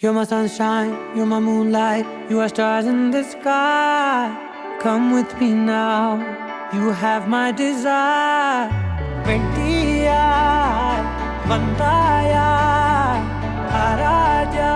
You're my sunshine, you're my moonlight, you are stars in the sky. Come with me now, you have my desire. Vendiya, Vandaya, Araja.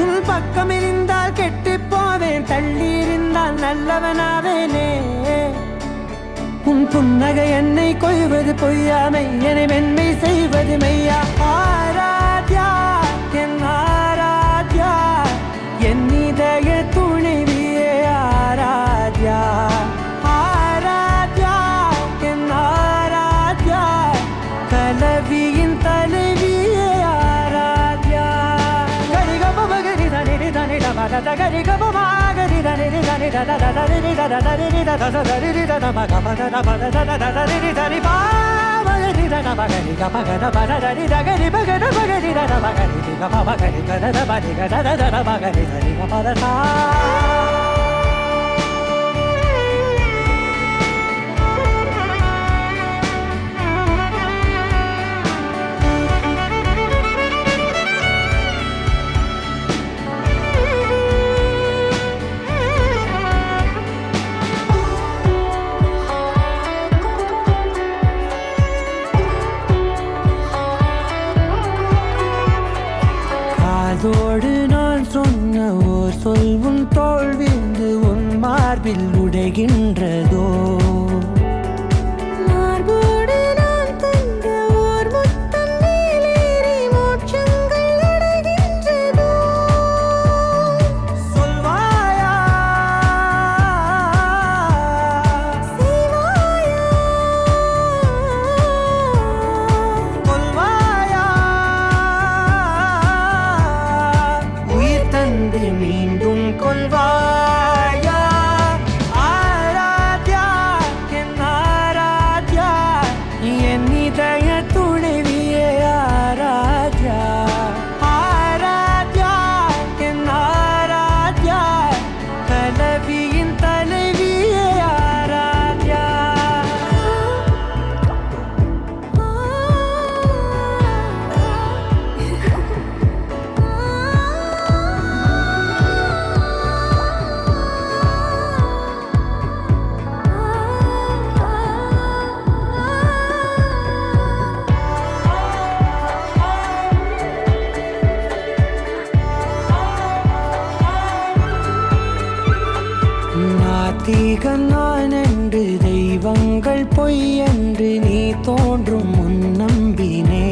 உன் பக்கம் இருந்தால் கெட்டு போவேன், தள்ளி இருந்தால் நல்லவனாவேனே. உன் புன்னகை என்னை கொய்வது பொய்யாமை, என்னை மென்மை செய்வது மெய்யா. ஆராத்யா என் ஆராத்யா, என் இதய துணைவியே ஆராத்யா. ஆராத்யா என் Aradhya, கலவியின் தலைவியே Aradhya. Gari ga ma gari da ni da ni da da da da ni da da da ni da da da da ni da da ma ga ma da da ba da da da da ni da ni ba ma gari da na ba gari ga ma ga da ba da da ni da gari ba ga da ba gari da da ba gari ga ma ba gari ga da da ba ni ga da da da ba gari da ni ga ma da sa. அதோடு நான் சொன்ன ஓர் சொல் உன் தோல் விழுந்து உன் மார்பில் உடைகின்றதோ. மீண்டும் கொள்வாயா ஆராத்யா என் ஆராத்யா, என் இதய துணைவியே ஆராத்யா. ஆராத்யா என் ஆராத்யா, கலவியின் தலைவியே ஆராத்யா. நாத்திகன் நான் என்று தெய்வங்கள் பொய் என்று நீ தோன்றும் முன் நம்பினே.